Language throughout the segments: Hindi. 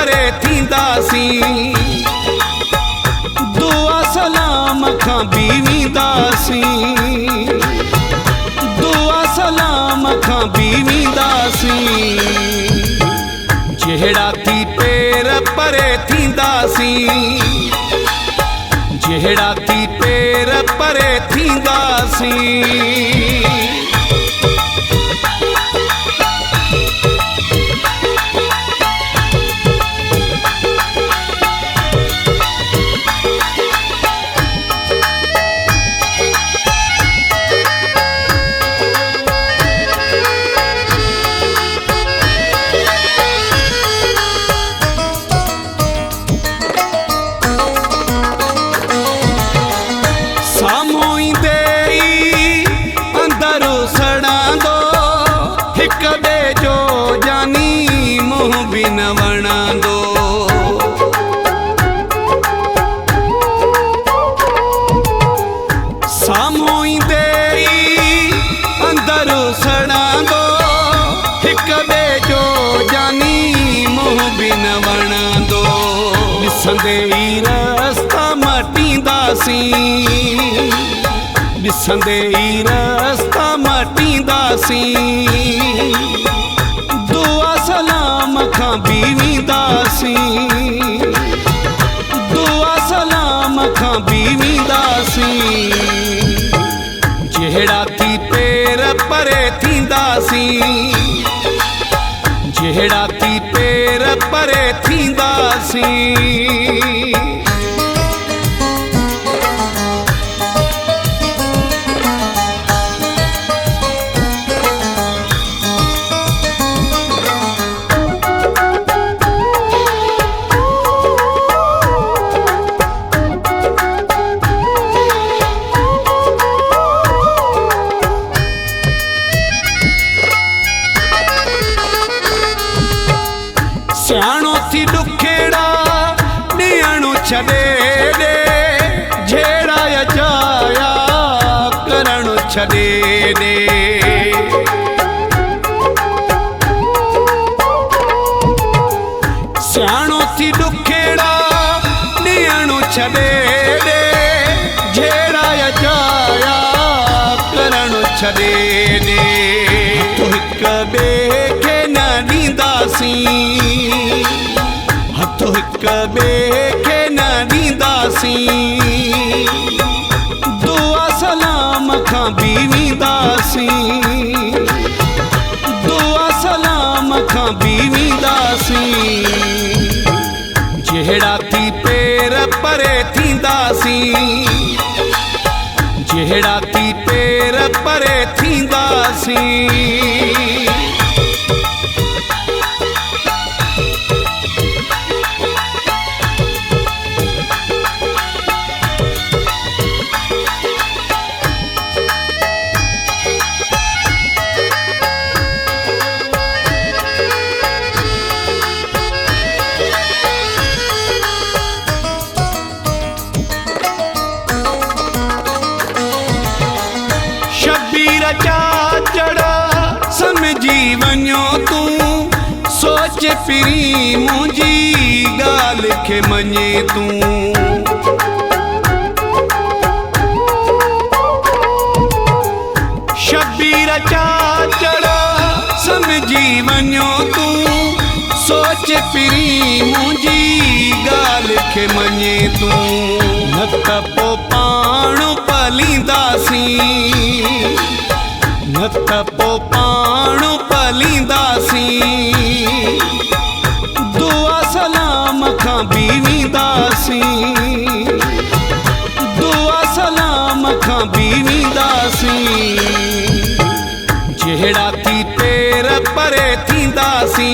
परे थींदासी। दुआ सलाम खां बीवींदासी, दुआ सलाम खां बीवींदासी। जहिड़ा थी पेर परे थींदासी, जहिड़ा थी पेर परे थींदासी। बिसंदे रस्ता मटींदासी, बिसंदे रस्ता मटींदासी। दुआ सलाम खां बीवींदासी, दुआ सलाम खां बीवींदासी। जहिड़ा थी पेर परे थींदासी, जहिड़ा थी पेर परे थींदासी। सियाणो थी दुखेड़ा ॾियणु छॾे ॾे, झेड़ा अचाया करणु छॾे ॾे। सियाणो थी दुखेड़ा ॾियणु छॾे ॾे, झेड़ा अचाया करणु छॾे ॾे। हिक ॿिए खे न ॾींदासी, हथो हिक ॿिए खे न ॾींदासी। दुआ सलाम खां बीवींदासी, दुआ सलाम खां बीवींदासी। जहिड़ा थी पेर परे थींदासी, जहिड़ा थी पेर परे थींदासी। शबीर चाचड़ा समझी वञो तूं, सोच फिरी मुंहिंजी ॻाल्हि खे मञे तूं। शबीर चाचड़ा समझी वञो तूं, सोच फिरी मुंहिंजी ॻाल्हि खे मञे तूं। न त पोइ पाण पलींदासी, न त पोइ पाण पलींदासी। दुआ सलाम खां बीवींदासी, दुआ सलाम खां बीवींदासी। जहिड़ा थी पेर परे थींदासी,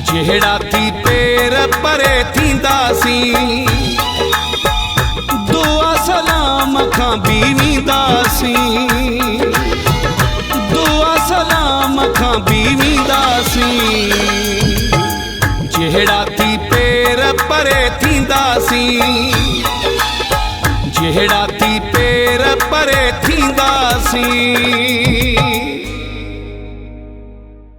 जहिड़ा थी पेर परे थींदासी। दुआ सलाम खां बीवींदासी, दुआ सलाम खां बीवींदासी। जहिड़ा थी पेर परे थींदासी, जहिड़ा